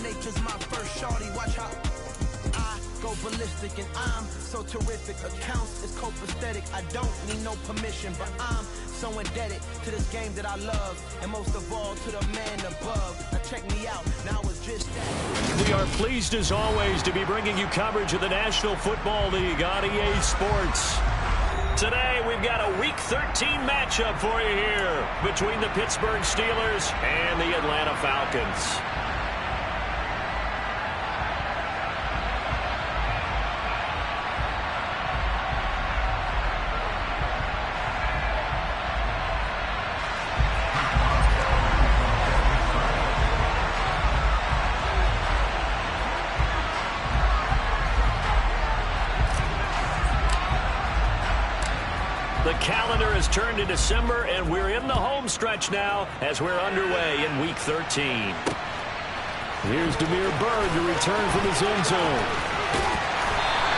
Nature's my first shorty. Watch how I go ballistic, and I'm so terrific. Accounts is copacetic. I don't need no permission, but I'm so indebted to this game that I love, and most of all to the man above. Now check me out. Now it's just that. We are pleased as always to be bringing you coverage of the National Football League on EA Sports. Today we've got a Week 13 matchup for you here between the Pittsburgh Steelers and the Atlanta Falcons. The calendar has turned to December, and we're in the home stretch now as we're underway in Week 13. Here's Demir Bird to return from his end zone.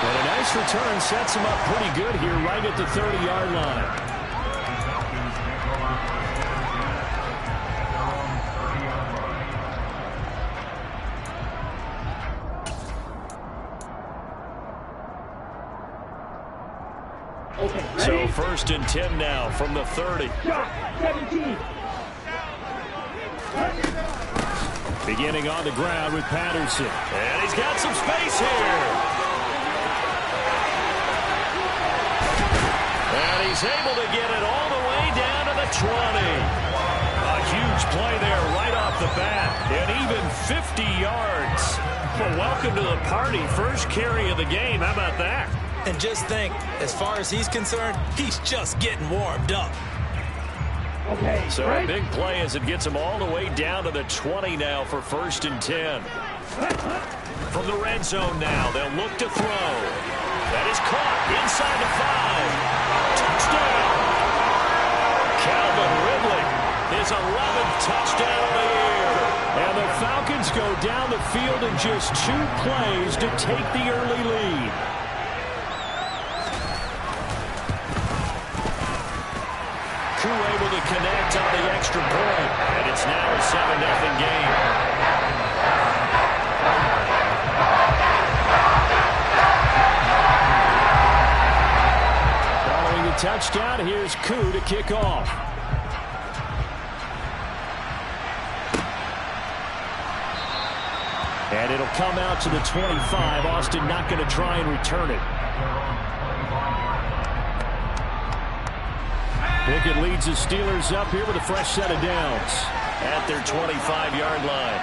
But a nice return sets him up pretty good here right at the 30-yard line. So 1st and 10 now from the 30. 17. Beginning on the ground with Patterson. And he's got some space here. And he's able to get it all the way down to the 20. A huge play there right off the bat. And even 50 yards. Well, welcome to the party. First carry of the game. How about that? And just think, as far as he's concerned, he's just getting warmed up. Okay, so a big play as it gets him all the way down to the 20 now for 1st and 10. From the red zone now, they'll look to throw. That is caught inside the 5. Touchdown! Calvin Ridley, his 11th touchdown of the year. And the Falcons go down the field in just 2 plays to take the early lead. Able to connect on the extra point, and it's now a 7-0 game. Following the touchdown, here's Koo to kick off. And it'll come out to the 25. Austin not going to try and return it. Pickett leads the Steelers up here with a fresh set of downs at their 25-yard line.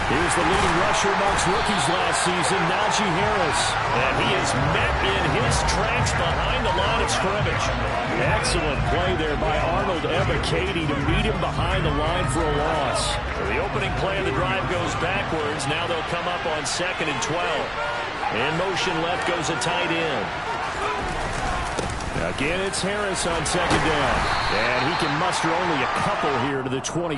Here's the leading rusher amongst rookies last season, Najee Harris. And he is met in his tracks behind the line of scrimmage. Excellent play there by Arnold Ebiketie to meet him behind the line for a loss. So the opening play of the drive goes backwards. Now they'll come up on 2nd and 12. In motion left goes a tight end. Again, it's Harris on 2nd down. And he can muster only a couple here to the 24.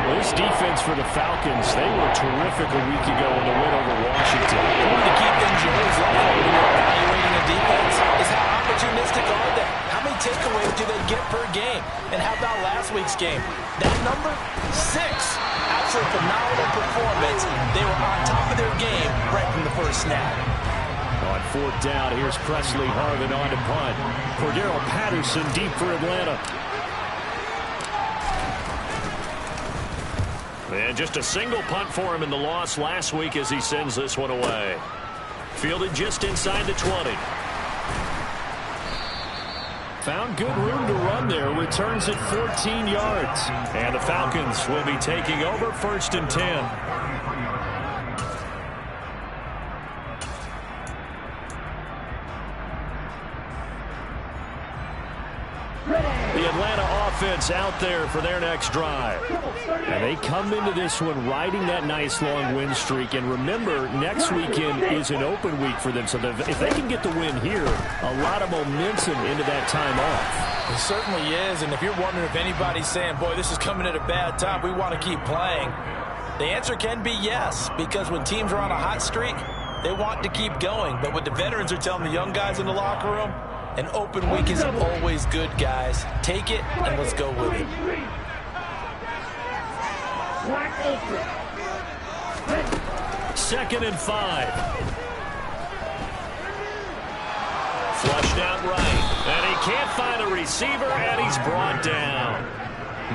This defense for the Falcons, they were terrific a week ago in the win over Washington. One to keep things always like when you're evaluating a defense is how opportunistic are they? How many takeaways do they get per game? And how about last week's game? That number, 6. Absolute phenomenal performance. They were on top of their game right from the first snap. On 4th down, here's Presley Harvin on to punt. Cordero Patterson deep for Atlanta. And just a single punt for him in the loss last week as he sends this one away. Fielded just inside the 20. Found good room to run there. Returns at 14 yards. And the Falcons will be taking over 1st and 10. The Atlanta offense out there for their next drive. And they come into this one riding that nice long win streak. And remember, next weekend is an open week for them. So if they can get the win here, a lot of momentum into that time off. It certainly is. And if you're wondering if anybody's saying, boy, this is coming at a bad time, we want to keep playing, the answer can be yes. Because when teams are on a hot streak, they want to keep going. But what the veterans are telling the young guys in the locker room, An open week is always good, guys. Take it, and let's go with it. Second and 5. Flushed out right. And he can't find a receiver, and he's brought down.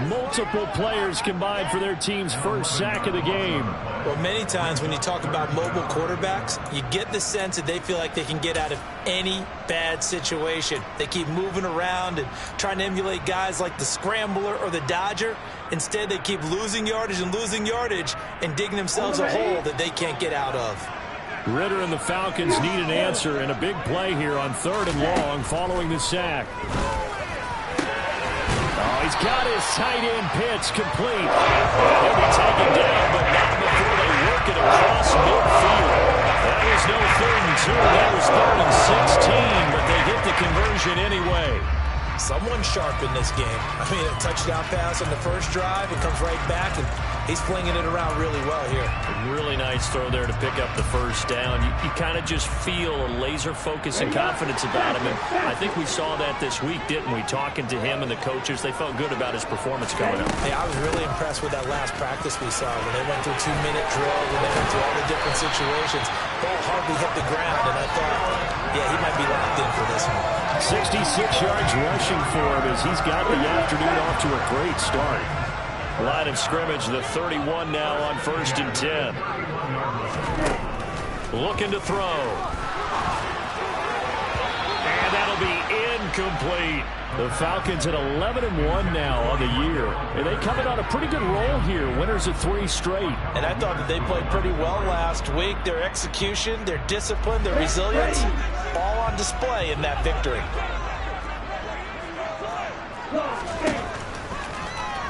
Multiple players combined for their team's first sack of the game. Well, many times when you talk about mobile quarterbacks, you get the sense that they feel like they can get out of any bad situation. They keep moving around and trying to emulate guys like the scrambler or the dodger. Instead, they keep losing yardage and digging themselves a hole that they can't get out of. Ritter and the Falcons need an answer, and a big play here on 3rd and long following the sack. Oh, he's got his tight end pitch complete. He'll be taken down, but not before they work it across midfield. That was no 3rd and 2. That was 3rd and 16, but they get the conversion anyway. Someone sharp in this game. I mean, a touchdown pass on the first drive. It comes right back, and he's flinging it around really well here. Really nice throw there to pick up the first down. You kind of just feel a laser focus and confidence about him. And I think we saw that this week, didn't we? Talking to him and the coaches, they felt good about his performance coming up. Yeah, I was really impressed with that last practice we saw when they went through 2-minute drill, when they went through all the different situations. Ball hardly hit the ground, and I thought, yeah, he might be locked in for this one. 66 yards rushing for him as he's got the afternoon off to a great start. Line of scrimmage, the 31 now on 1st and 10. Looking to throw. And that'll be incomplete. The Falcons at 11-1 now on the year. And they coming on a pretty good roll here. Winners of 3 straight. And I thought that they played pretty well last week. Their execution, their discipline, their resilience, all on display in that victory.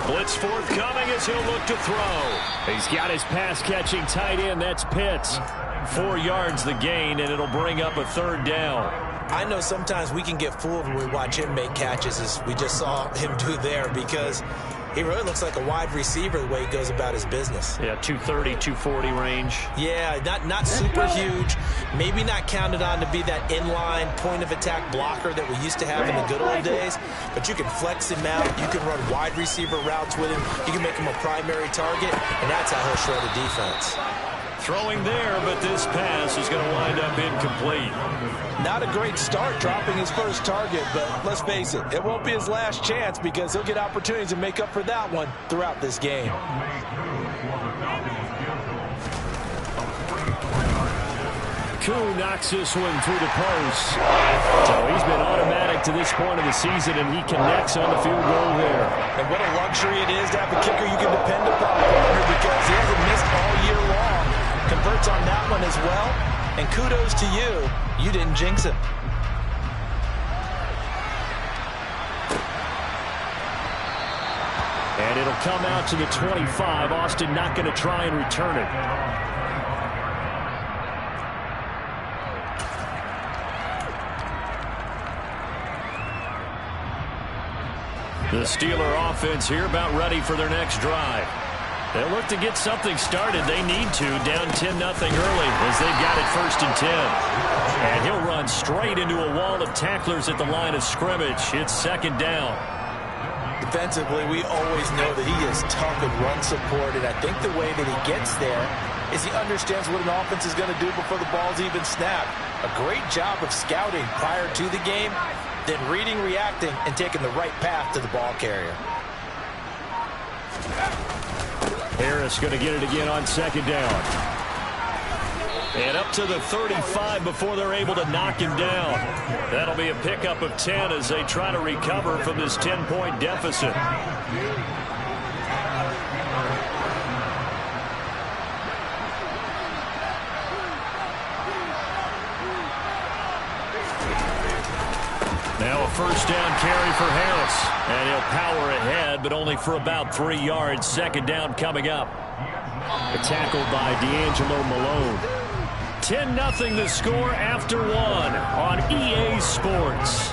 Blitz forthcoming as he'll look to throw. He's got his pass-catching tight end. That's Pitts. 4 yards the gain, and it'll bring up a 3rd down. I know sometimes we can get fooled when we watch him make catches, as we just saw him do there, because he really looks like a wide receiver the way he goes about his business. Yeah, 230, 240 range. Yeah, not super huge. Maybe not counted on to be that inline point-of-attack blocker that we used to have in the good old days, but you can flex him out. You can run wide receiver routes with him. You can make him a primary target, and that's how he'll shred a defense. Throwing there, but this pass is going to wind up incomplete. Not a great start dropping his first target, but let's face it, it won't be his last chance because he'll get opportunities to make up for that one throughout this game. Koo knocks this one through the post. So he's been automatic to this point of the season, and he connects on the field goal there. And what a luxury it is to have a kicker you can depend upon, partner, because he hasn't missed all year long. Converts on that one as well, and kudos to you. You didn't jinx him. And it'll come out to the 25. Austin not going to try and return it. The Steeler offense here about ready for their next drive. They'll look to get something started. They need to. Down 10-0 early as they've got it 1st and 10. And he'll run straight into a wall of tacklers at the line of scrimmage. It's 2nd down. Defensively, we always know that he is tough in run support, and I think the way that he gets there is he understands what an offense is going to do before the ball's even snapped. A great job of scouting prior to the game, then reading, reacting, and taking the right path to the ball carrier. Harris going to get it again on 2nd down. And up to the 35 before they're able to knock him down. That'll be a pickup of 10 as they try to recover from this 10-point deficit. Now a 1st down carry for Harris. And he'll power ahead, but only for about 3 yards. 2nd down coming up. Tackled by D'Angelo Malone. 10-0 the score after 1 on EA Sports.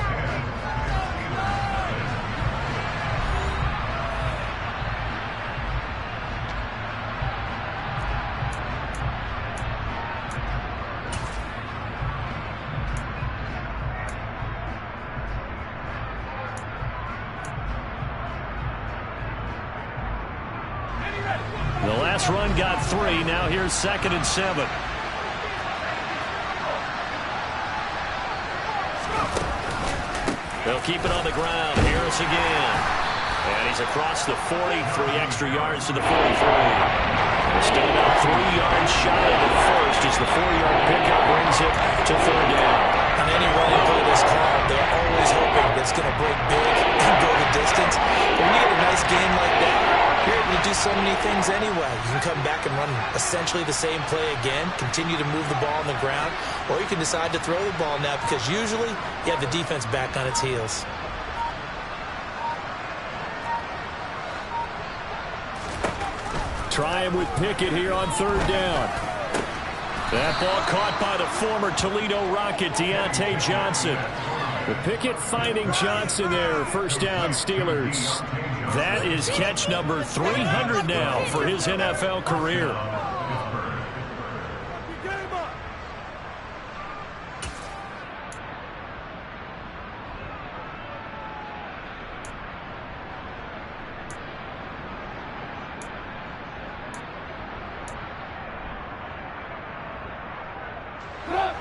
The last run got 3. Now here's 2nd and 7. They'll keep it on the ground. Harris again. And he's across the 40, 3 extra yards to the 43. They're still about 3 yards shy of the first as the 4-yard pickup brings it to 3rd down. On any running play this called, they're always hoping it's going to break big and go the distance. But when you get a nice game like that, you're able to do so many things anyway. You can come back and run essentially the same play again, continue to move the ball on the ground, or you can decide to throw the ball now because usually you have the defense back on its heels. Try him with Pickett here on 3rd down. That ball caught by the former Toledo Rocket, Deontay Johnson. With Pickett finding Johnson there. 1st down, Steelers. That is catch number 300 now for his NFL career.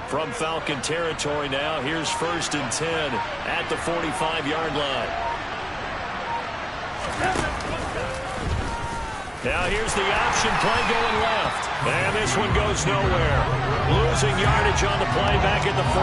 From Falcon territory now, here's 1st and 10 at the 45-yard line. Now here's the option play going left. And this one goes nowhere. Losing yardage on the play back at the 46.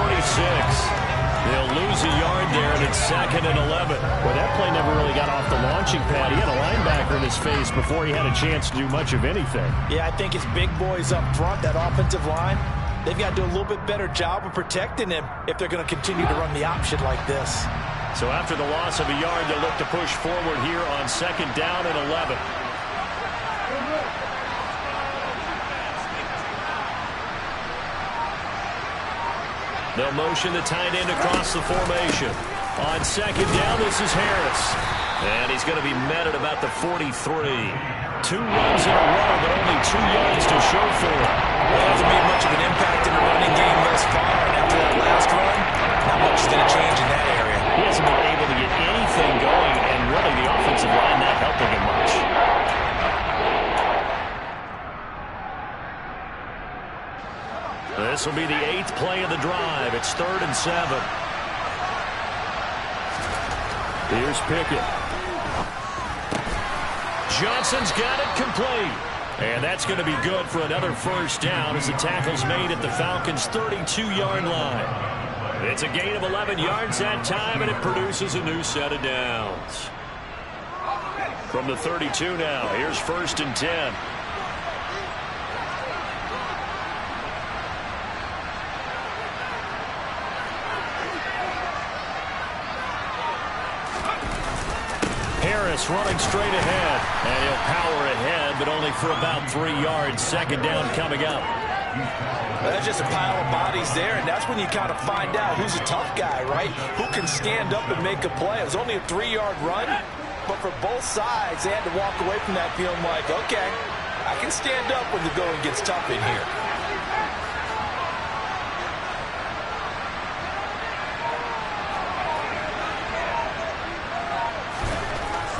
They'll lose a yard there, and it's 2nd and 11. Well, that play never really got off the launching pad. He had a linebacker in his face before he had a chance to do much of anything. Yeah, I think it's big boys up front, that offensive line. They've got to do a little bit better job of protecting him if they're going to continue to run the option like this. So after the loss of a yard, they'll look to push forward here on 2nd down and 11. They'll motion the tight end across the formation. On 2nd down, this is Harris. And he's going to be met at about the 43. 2 runs in a row, but only 2 yards to show for it. Well, hasn't made much of an impact in the running game thus far. And after that last run, not much is going to change in that area. He hasn't been able to get anything going, and really the offensive line not helping him much. This will be the 8th play of the drive. It's 3rd and 7. Here's Pickett. Johnson's got it complete. And that's going to be good for another 1st down as the tackle's made at the Falcons' 32-yard line. It's a gain of 11 yards that time, and it produces a new set of downs. From the 32 now, here's 1st and 10. Harris running straight ahead, and he'll power ahead, but only for about 3 yards. 2nd down coming up. Well, that's just a pile of bodies there, and that's when you kind of find out who's a tough guy, right? Who can stand up and make a play. It was only a 3-yard run, but for both sides, they had to walk away from that feeling like, okay, I can stand up when the going gets tough in here.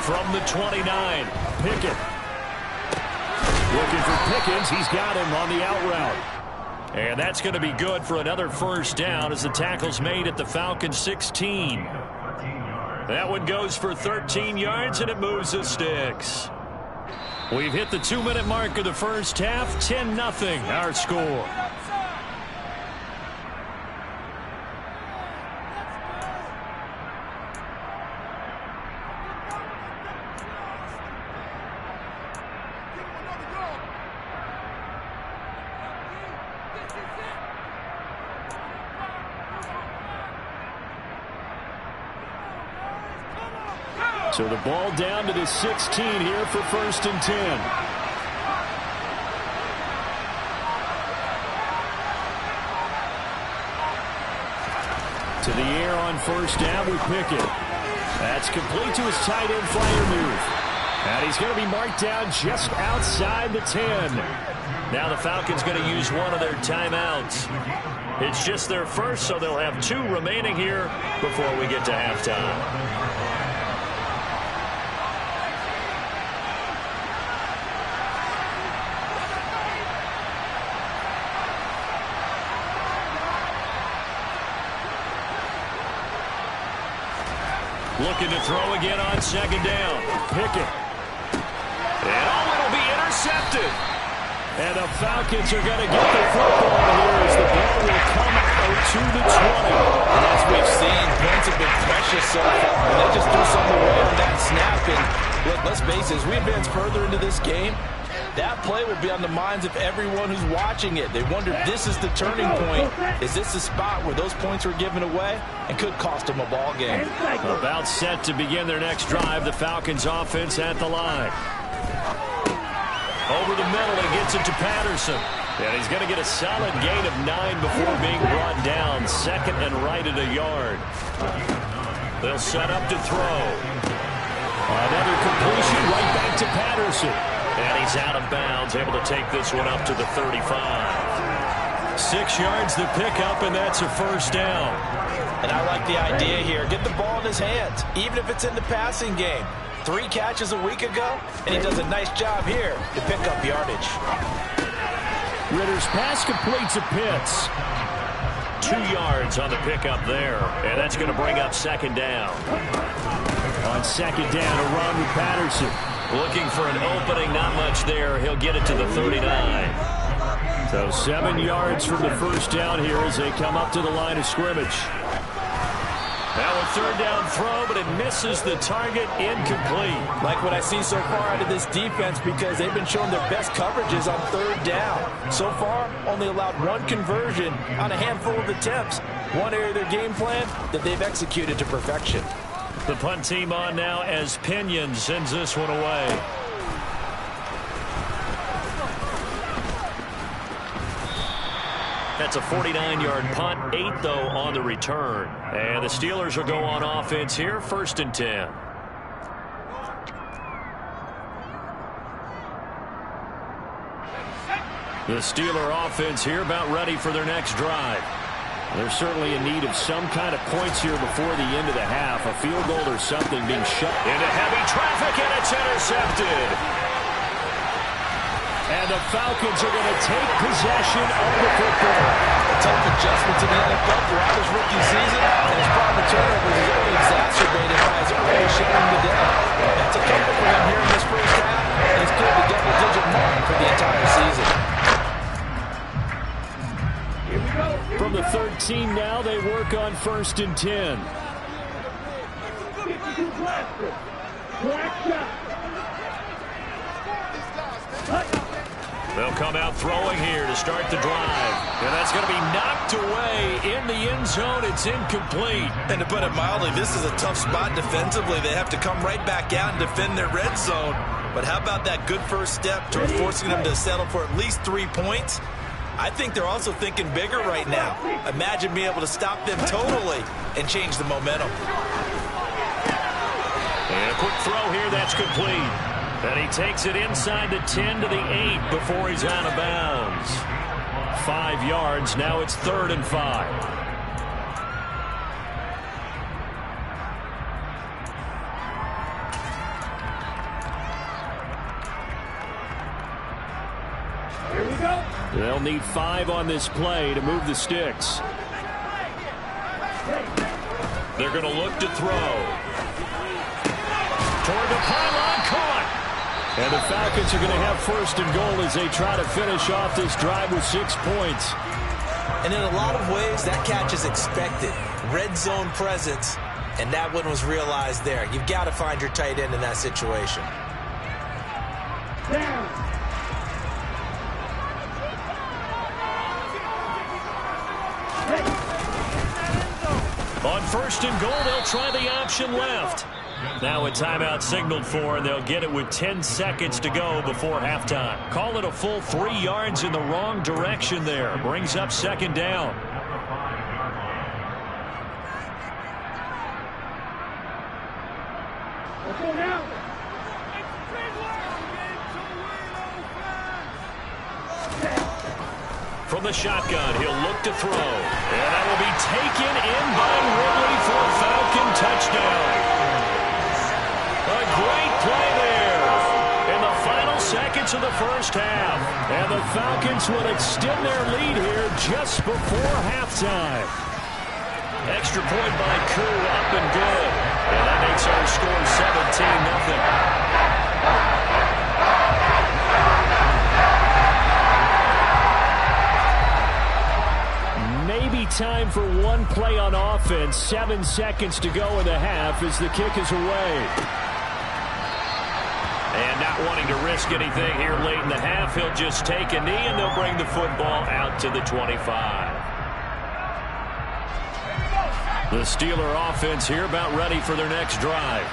From the 29, Pickett. Looking for Pickens. He's got him on the out route. And that's going to be good for another 1st down as the tackle's made at the Falcons' 16. That one goes for 13 yards, and it moves the sticks. We've hit the 2-minute mark of the first half. 10-0 our score. So the ball down to the 16 here for 1st and 10. To the air on 1st down with Pickett. That's complete to his tight end flyer move. And he's going to be marked down just outside the 10. Now the Falcons going to use one of their timeouts. It's just their first, so they'll have 2 remaining here before we get to halftime. Looking to throw again on second down. Pickett. And it'll be intercepted. And the Falcons are going to get the football here as the ball will come out to the 20. And as we've seen, points have been precious so far. And they just threw something away on that snap. And look, let's face it, as we advance further into this game, that play will be on the minds of everyone who's watching it. They wonder if this is the turning point. Is this the spot where those points were given away and could cost them a ball game? About set to begin their next drive. The Falcons offense at the line. Over the middle, he gets it to Patterson. And he's going to get a solid gain of 9 before being brought down. Second and right at a yard. They'll set up to throw. Another completion right back to Patterson. And he's out of bounds, able to take this one up to the 35. 6 yards the pickup, and that's a first down. And I like the idea here. Get the ball in his hands, even if it's in the passing game. 3 catches a week ago, and he does a nice job here to pick up yardage. Ritter's pass complete to Pitts. 2 yards on the pickup there, and that's going to bring up second down. On second down, a run with Patterson. Looking for an opening, not much there. He'll get it to the 39. So 7 yards from the first down here as they come up to the line of scrimmage. Now a third down throw, but it misses the target, incomplete. Like what I see so far out of this defense, because they've been showing their best coverages on third down. So far, only allowed 1 conversion on a handful of attempts. One area of their game plan that they've executed to perfection. The punt team on now as Pinion sends this one away. That's a 49-yard punt, 8 though on the return. And the Steelers will go on offense here, 1st and 10. The Steeler offense here about ready for their next drive. They're certainly in need of some kind of points here before the end of the half. A field goal or something being shut. Into heavy traffic, and it's intercepted. And the Falcons are going to take possession of the football. A tough adjustment to the NFL throughout his rookie season, and his problem turnovers is only exacerbated by his early shutting the day. That's a comfort for him here in this first half, and it's good to double-digit mark for the entire season. From the 13 now, they work on 1st and 10. They'll come out throwing here to start the drive. And that's going to be knocked away in the end zone. It's incomplete. And to put it mildly, this is a tough spot defensively. They have to come right back out and defend their red zone. But how about that good first step toward forcing them to settle for at least 3 points? I think they're also thinking bigger right now. Imagine being able to stop them totally and change the momentum. And a quick throw here, that's complete. And he takes it inside the 10 to the 8 before he's out of bounds. 5 yards, now it's 3rd and 5. They'll need 5 on this play to move the sticks. They're going to look to throw. Toward the pylon, caught. And the Falcons are going to have 1st and goal as they try to finish off this drive with 6 points. And in a lot of ways, that catch is expected. Red zone presence, and that one was realized there. You've got to find your tight end in that situation. On 1st and goal, they'll try the option left. Now a timeout signaled for, and they'll get it with 10 seconds to go before halftime. Call it a full 3 yards in the wrong direction there. Brings up 2nd down. From the shotgun, he'll look to throw. And that will be taken in by Ridley for a Falcon touchdown. A great play there in the final seconds of the first half. And the Falcons will extend their lead here just before halftime. Extra point by Koo, up and good. And that makes our score 17-0. Maybe time for one play on offense. 7 seconds to go in the half as the kick is away. And not wanting to risk anything here late in the half, he'll just take a knee, and they'll bring the football out to the 25. The Steeler offense here about ready for their next drive.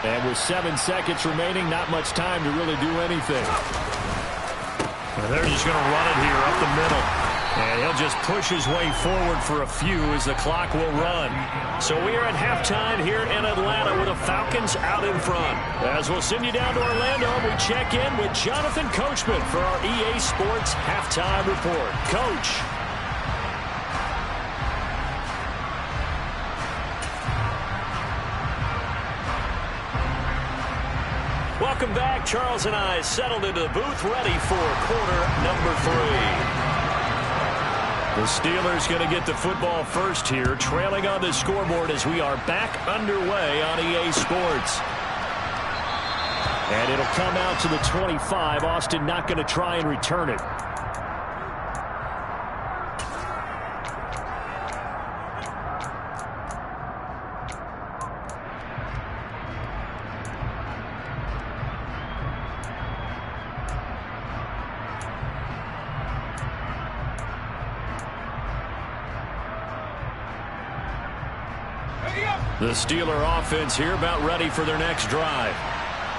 And with 7 seconds remaining, not much time to really do anything. And they're just going to run it here up the middle. And he'll just push his way forward for a few as the clock will run. So we are at halftime here in Atlanta with the Falcons out in front. As we'll send you down to Orlando, we check in with Jonathan Coachman for our EA Sports Halftime Report. Coach. Welcome back. Charles and I settled into the booth ready for quarter number 3. The Steelers going to get the football first here, trailing on the scoreboard as we are back underway on EA Sports. And it'll come out to the 25. Austin not going to try and return it. The Steeler offense here about ready for their next drive.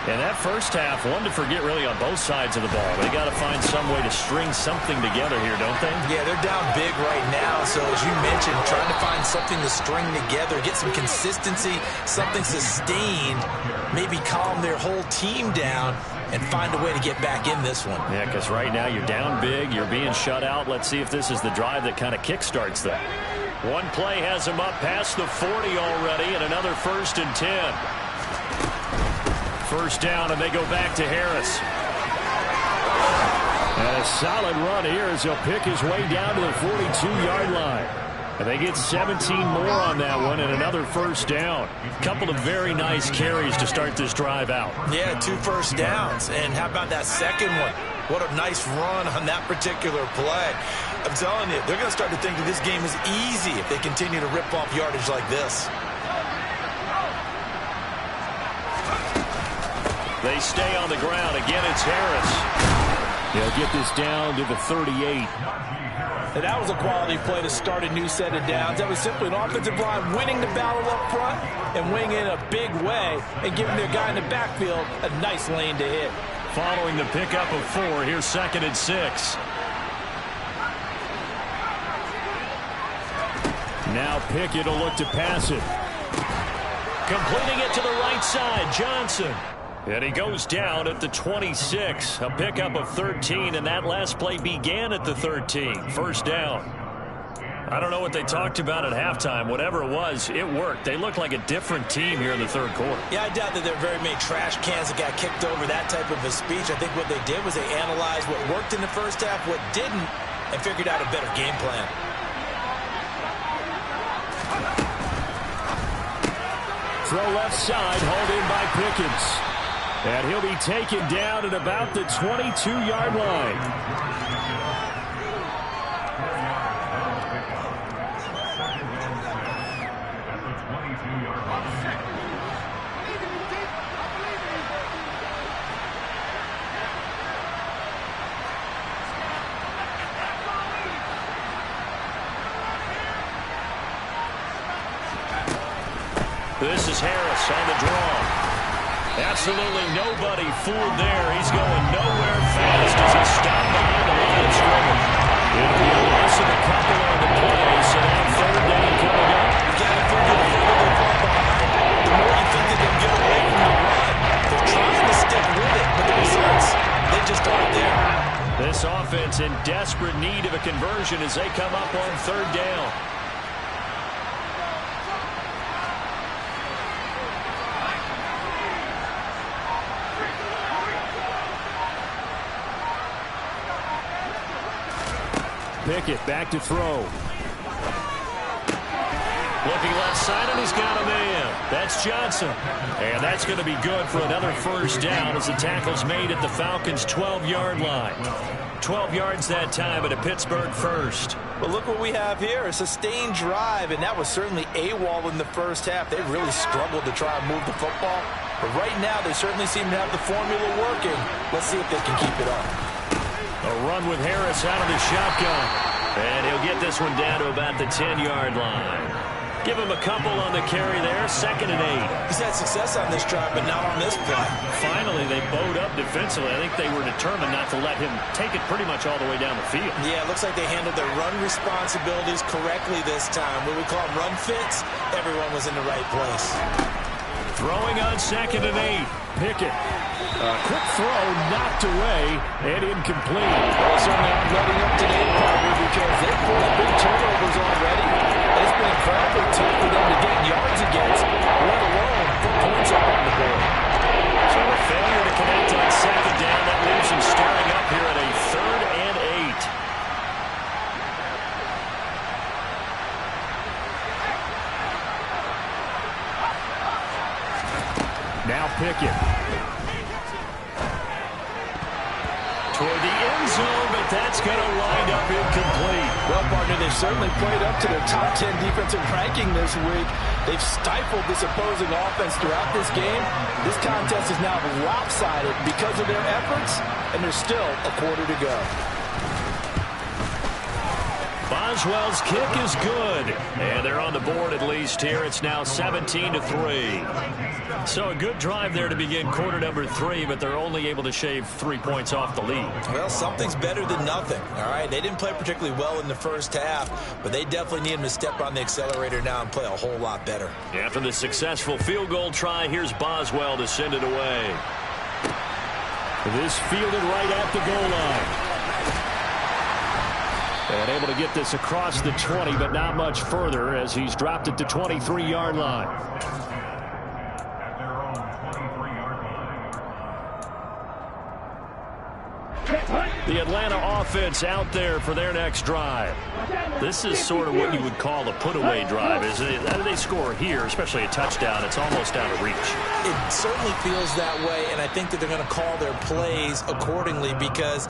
And that first half, one to forget really on both sides of the ball. They got to find some way to string something together here, don't they? Yeah, they're down big right now. So as you mentioned, trying to find something to string together, get some consistency, something sustained, maybe calm their whole team down and find a way to get back in this one. Yeah, because right now you're down big, you're being shut out. Let's see if this is the drive that kind of kickstarts them. One play has them up past the 40 already, and another 1st and 10. First down, and they go back to Harris. And a solid run here as he'll pick his way down to the 42-yard line. And they get 17 more on that one and another 1st down. Couple of very nice carries to start this drive out. Yeah, 2 first downs. And how about that second one? What a nice run on that particular play. I'm telling you, they're going to start to think that this game is easy if they continue to rip off yardage like this. They stay on the ground. Again, it's Harris. They'll get this down to the 38. And that was a quality play to start a new set of downs. That was simply an offensive line winning the battle up front and winning in a big way and giving their guy in the backfield a nice lane to hit. Following the pickup of 4, here's 2nd and 6. Now Pickett will look to pass it. Completing it to the right side, Johnson. And he goes down at the 26. A pickup of 13, and that last play began at the 13. 1st down. I don't know what they talked about at halftime. Whatever it was, it worked. They look like a different team here in the 3rd quarter. Yeah, I doubt that there are very many trash cans that got kicked over, that type of a speech. I think what they did was they analyzed what worked in the first half, what didn't, and figured out a better game plan. Throw left side, hauled in by Pickens. And he'll be taken down at about the 22-yard line. This is Harris on the draw. Absolutely nobody fooled there. He's going nowhere fast as he stopped behind the line of scrimmage. It'll be a loss of a couple on the play, so now 3rd down coming up. You got to figure the further they fall behind, the more you think they can get away from the run. They're trying to stick with it, but the results, they just aren't there. This offense in desperate need of a conversion as they come up on 3rd down. Pickett back to throw. Looking Looking left side, and he's got a man. That's Johnson. And that's going to be good for another first down as the tackle's made at the Falcons' 12-yard line. 12 yards that time at a Pittsburgh first. But look what we have here, a sustained drive, and that was certainly AWOL in the first half. They really struggled to try and move the football. But right now, they certainly seem to have the formula working. Let's see if they can keep it up. A run with Harris out of the shotgun. And he'll get this one down to about the 10-yard line. Give him a couple on the carry there, 2nd and 8. He's had success on this drive, but not on this play. Finally, they bowed up defensively. I think they were determined not to let him take it pretty much all the way down the field. Yeah, it looks like they handled their run responsibilities correctly this time. What we call them run fits, everyone was in the right place. Throwing on 2nd and 8. Pickett. A quick throw knocked away and incomplete. Also now letting up to date, partner, because they've forced big turnovers already. It's been incredibly tough for them to get yards against, let alone put points up on the board. So a failure to connect on 2nd down. That leaves them staring up here at a 3rd and 8. Now Pickett. Toward the end zone, but that's going to wind up incomplete. Well, partner, they've certainly played up to their top 10 defensive ranking this week. They've stifled this opposing offense throughout this game. This contest is now lopsided because of their efforts, and there's still a quarter to go. Boswell's kick is good, and they're on the board at least here. It's now 17-3. So a good drive there to begin quarter number 3, but they're only able to shave 3 points off the lead. Well, something's better than nothing, all right? They didn't play particularly well in the first half, but they definitely need them to step on the accelerator now and play a whole lot better. After the successful field goal try, here's Boswell to send it away. This fielded right at the goal line. And able to get this across the 20, but not much further as he's dropped it to 23-yard line. The Atlanta offense out there for their next drive. This is sort of what you would call a put-away drive, isn't it? How do they score here, especially a touchdown? It's almost out of reach. It certainly feels that way, and I think that they're going to call their plays accordingly because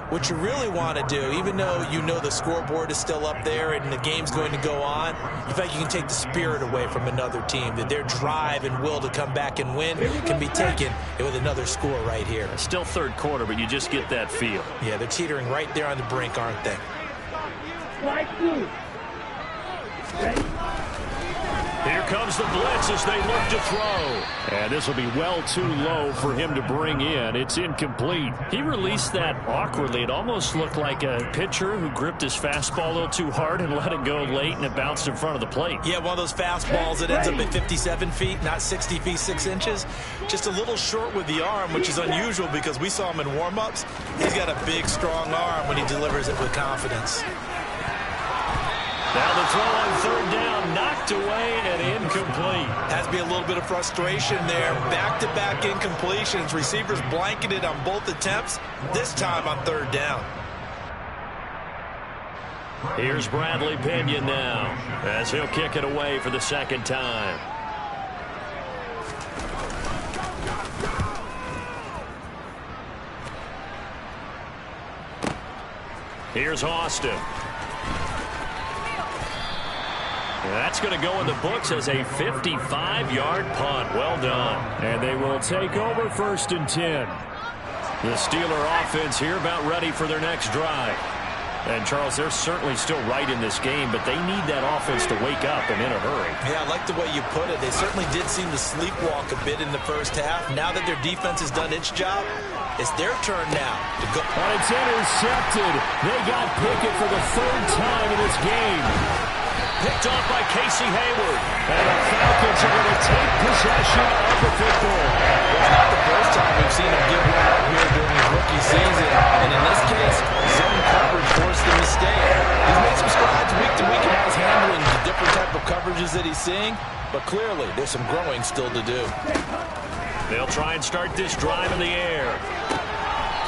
what you really want to do, even though you know the scoreboard is still up there and the game's going to go on, you think you can take the spirit away from another team, that their drive and will to come back and win can be taken with another score right here. Still third quarter, but you just get that feel. Yeah, they're teetering right there on the brink, aren't they? Here comes the blitz as they look to throw. And this will be well too low for him to bring in. It's incomplete. He released that awkwardly. It almost looked like a pitcher who gripped his fastball a little too hard and let it go late, and it bounced in front of the plate. Yeah, one of those fastballs that ends up at 57 feet, not 60 feet, 6 inches. Just a little short with the arm, which is unusual because we saw him in warm-ups. He's got a big, strong arm when he delivers it with confidence. Now the throw on 3rd down, knocked away and incomplete. Has to be a little bit of frustration there. Back-to-back incompletions. Receivers blanketed on both attempts, this time on 3rd down. Here's Bradley Pinion now as he'll kick it away for the 2nd time. Here's Austin. That's going to go in the books as a 55-yard punt. Well done. And they will take over 1st and 10. The Steeler offense here about ready for their next drive. And, Charles, they're certainly still right in this game, but they need that offense to wake up and in a hurry. Yeah, I like the way you put it. They certainly did seem to sleepwalk a bit in the first half. Now that their defense has done its job, it's their turn now to go. And it's intercepted. They got Pickett for the 3rd time in this game. Picked off by Casey Hayward. And the Falcons are going to take possession of the football. It's not the first time we've seen him give one up here during his rookie season. And in this case, zone coverage forced the mistake. He's made some strides week to week and has handling the different type of coverages that he's seeing. But clearly, there's some growing still to do. They'll try and start this drive in the air.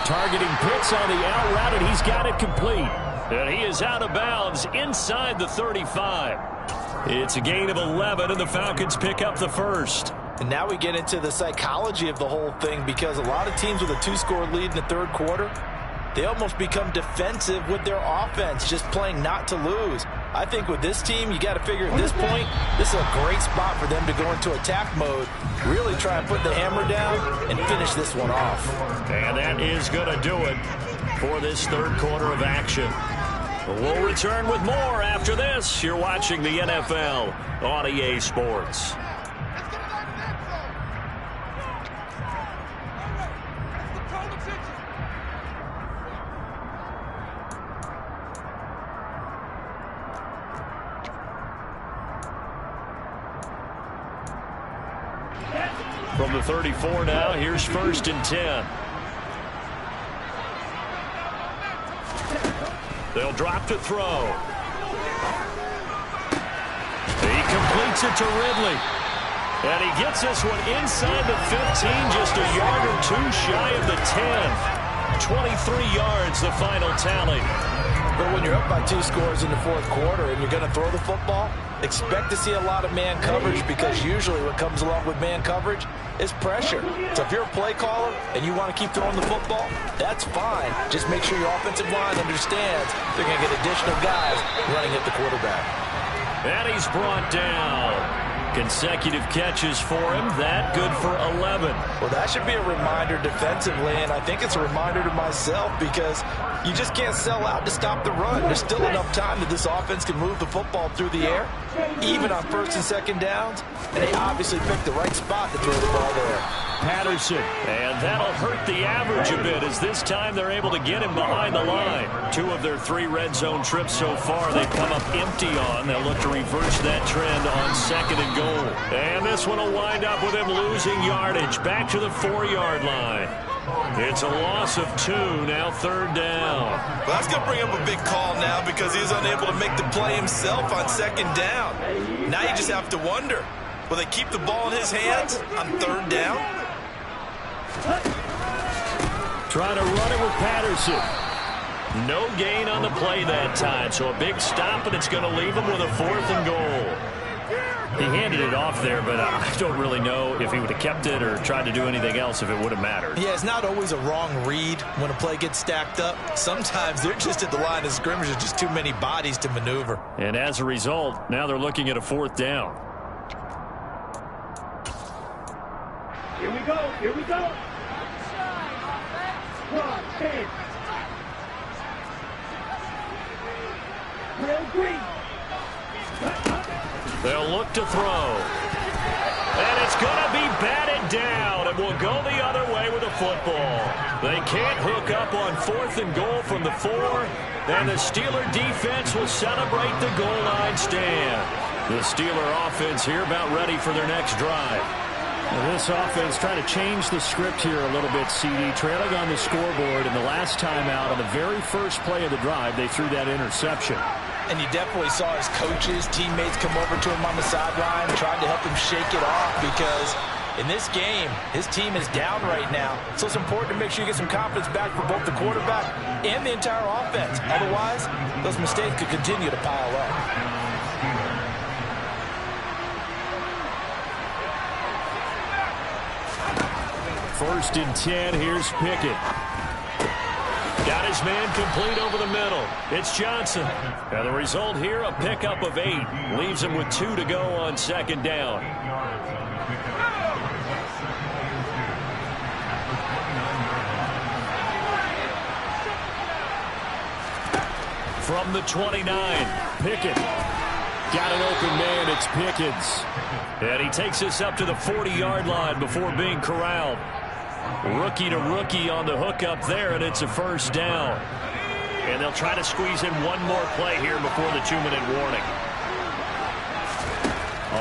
Targeting Pitts on the out route, and he's got it complete. And he is out of bounds inside the 35. It's a gain of 11, and the Falcons pick up the first. And now we get into the psychology of the whole thing, because a lot of teams with a 2-score lead in the third quarter, they almost become defensive with their offense, just playing not to lose. I think with this team, you got to figure at this point, this is a great spot for them to go into attack mode, really try and put the hammer down and finish this one off. And that is going to do it for this third quarter of action. We'll return with more after this. You're watching the NFL on EA Sports. From the 34 now, here's 1st and 10. They'll drop to throw. He completes it to Ridley. And he gets this one inside the 15, just a yard or two shy of the 10. 23 yards, the final tally. But when you're up by 2 scores in the fourth quarter and you're going to throw the football, expect to see a lot of man coverage, because usually what comes along with man coverage is pressure. So if you're a play caller and you want to keep throwing the football, that's fine. Just make sure your offensive line understands they're going to get additional guys running at the quarterback. And he's brought down. Consecutive catches for him. That good for 11. Well, that should be a reminder defensively, and I think it's a reminder to myself, because you just can't sell out to stop the run. There's still enough time that this offense can move the football through the air, even on 1st and 2nd downs, and they obviously picked the right spot to throw the ball there. Patterson, and that'll hurt the average a bit, as this time they're able to get him behind the line. 2 of their 3 red zone trips so far they've come up empty on. They'll look to reverse that trend on 2nd and goal. And this one will wind up with him losing yardage back to the 4-yard line. It's a loss of 2, now 3rd down. Well, that's going to bring up a big call now, because he's unable to make the play himself on 2nd down. Now you just have to wonder, will they keep the ball in his hands on 3rd down? Trying to run it with Patterson. No gain on the play that time, so a big stop, and it's going to leave him with a 4th and goal. He handed it off there, but I don't really know if he would have kept it or tried to do anything else if it would have mattered. Yeah, it's not always a wrong read when a play gets stacked up. Sometimes they're just at the line of scrimmage. There's just too many bodies to maneuver. And as a result, now they're looking at a 4th down. Here we go. Here we go. One, 10. Real green. They'll look to throw. And it's going to be batted down, and will go the other way with a football. They can't hook up on 4th and goal from the 4, and the Steeler defense will celebrate the goal line stand. The Steeler offense here about ready for their next drive. Now this offense trying to change the script here a little bit, CD. Trailing on the scoreboard, and the last time out on the very first play of the drive, they threw that interception. And you definitely saw his coaches, teammates come over to him on the sideline, tried to help him shake it off, because in this game, his team is down right now. So it's important to make sure you get some confidence back for both the quarterback and the entire offense. Otherwise, those mistakes could continue to pile up. First and 10, here's Pickett. Got his man complete over the middle. It's Johnson. And the result here, a pickup of 8. Leaves him with 2 to go on 2nd down. From the 29, Pickett. Got an open man, it's Pickens. And he takes this up to the 40-yard line before being corralled. Rookie to rookie on the hookup there, and it's a 1st down. And they'll try to squeeze in one more play here before the 2-minute warning.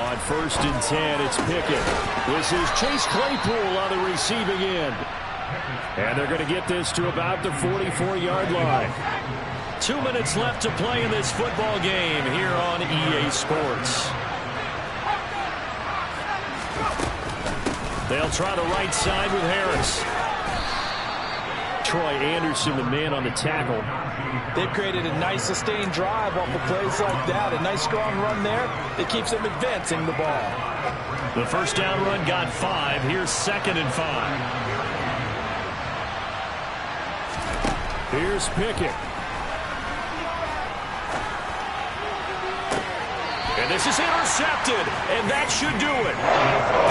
On 1st and 10, it's Pickett. This is Chase Claypool on the receiving end. And they're going to get this to about the 44-yard line. 2 minutes left to play in this football game here on EA Sports. They'll try the right side with Harris. Troy Anderson, the man on the tackle. They've created a nice sustained drive off of plays like that. A nice strong run there that keeps them advancing the ball. The first down run got 5. Here's 2nd and 5. Here's Pickett. And this is intercepted, and that should do it.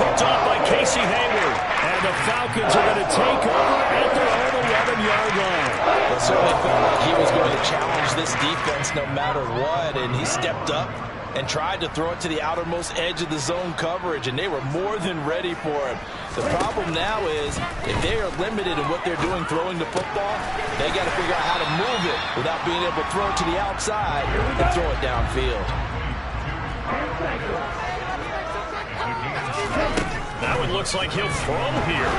Picked off by Casey Hayward. And the Falcons are going to take over at their own 11-yard line. It certainly felt like he was going to challenge this defense no matter what, and he stepped up and tried to throw it to the outermost edge of the zone coverage, and they were more than ready for him. The problem now is if they are limited in what they're doing throwing the football, they got to figure out how to move it without being able to throw it to the outside and throw it downfield. Now it looks like he'll throw here.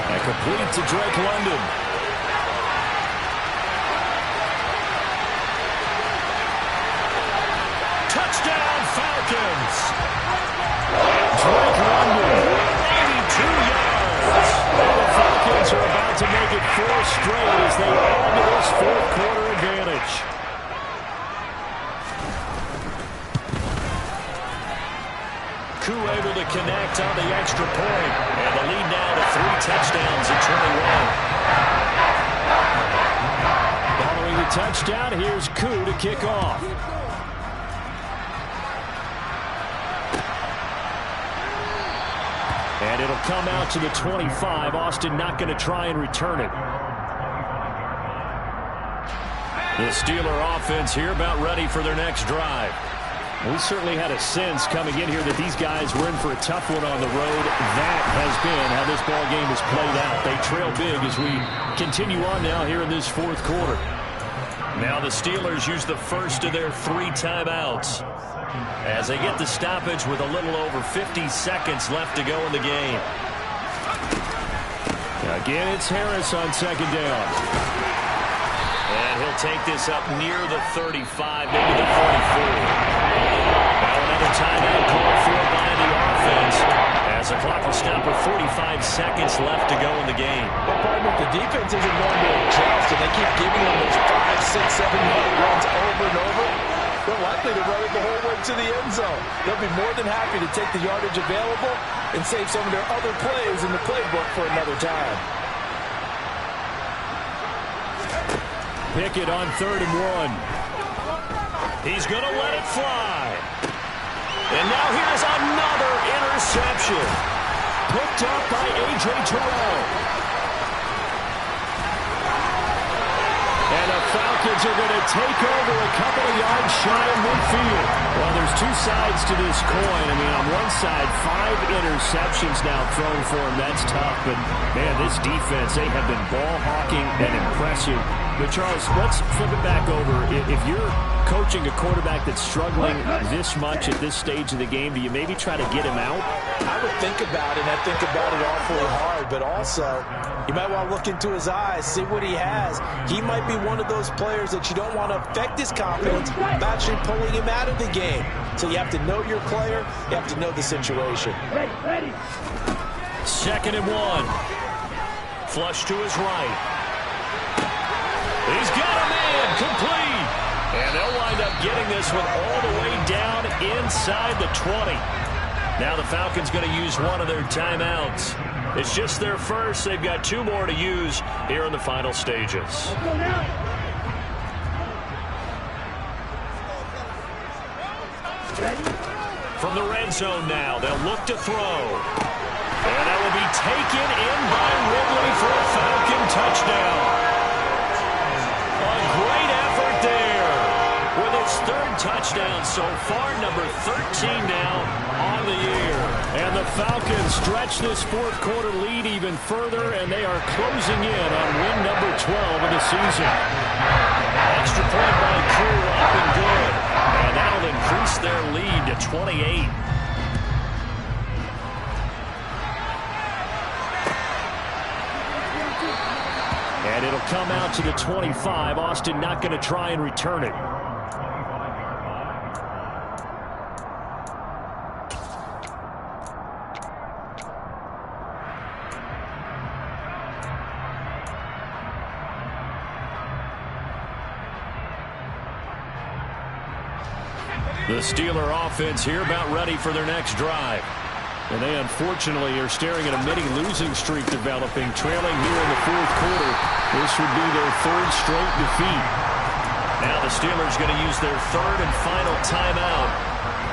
And complete to Drake London. Touchdown, Falcons. Drake London. 82 yards. And the Falcons are about to make it 4 straight as they add to this fourth-quarter advantage. Koo able to connect on the extra point. And the lead now to 3 touchdowns at 21. Following the touchdown, here's Koo to kick off. And it'll come out to the 25. Austin not going to try and return it. The Steeler offense here about ready for their next drive. We certainly had a sense coming in here that these guys were in for a tough one on the road. That has been how this ball game has played out. They trail big as we continue on now here in this fourth quarter. Now the Steelers use the first of their 3 timeouts as they get the stoppage with a little over 50 seconds left to go in the game. Again, it's Harris on 2nd down. And he'll take this up near the 35, maybe the 44. Now another timeout called for by the offense as the clock will stop with 45 seconds left to go in the game. But partner, the defense isn't going to adjust, and they keep giving them those 5, 6, 7-yard runs over and over. They're likely to run it the whole way to the end zone. They'll be more than happy to take the yardage available and save some of their other plays in the playbook for another time. Pickett on 3rd and 1. He's going to let it fly. And now here's another interception. Picked up by A.J. Terrell. And the Falcons are going to take over a couple of yards shy of midfield. Well, there's 2 sides to this coin. I mean, on one side, 5 interceptions now thrown for him. That's tough. But, man, this defense, they have been ball hawking and impressive. But, Charles, let's flip it back over. If you're coaching a quarterback that's struggling this much at this stage of the game, do you maybe try to get him out? I would think about it, and I think about it awfully hard. But also, you might want to look into his eyes, see what he has. He might be one of those players that you don't want to affect his confidence by actually pulling him out of the game. So you have to know your player. You have to know the situation. Ready. 2nd and 1. Flush to his right. He's got a man complete. And they'll wind up getting this one all the way down inside the 20. Now the Falcons going to use one of their timeouts. It's just their first. They've got 2 more to use here in the final stages. From the red zone now, they'll look to throw. And that will be taken in by Ridley for a Falcon touchdown. A great effort there with his 3rd touchdown so far, number 13 now on the year. And the Falcons stretch this fourth quarter lead even further, and they are closing in on win number 12 of the season. Extra point by Koo, up and good. And that'll increase their lead to 28. And it'll come out to the 25. Austin not going to try and return it. The Steeler offense here about ready for their next drive. And they unfortunately are staring at a mini losing streak developing, trailing here in the fourth quarter. This would be their third straight defeat. Now the Steelers going to use their third and final timeout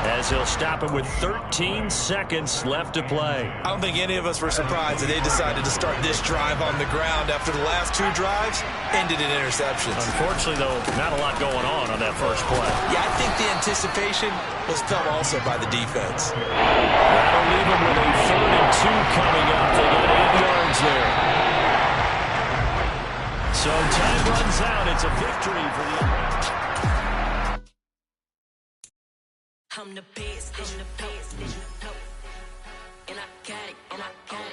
as they'll stop it with 13 seconds left to play. I don't think any of us were surprised that they decided to start this drive on the ground after the last two drives ended in interceptions. Unfortunately, though, not a lot going on that first play. Yeah, I think the anticipation was felt also by the defense. That'll leave them with a 3rd and 2 coming up. They got 8 yards there. So time runs out. It's a victory for the... I'm the best, and I got it, and I got it.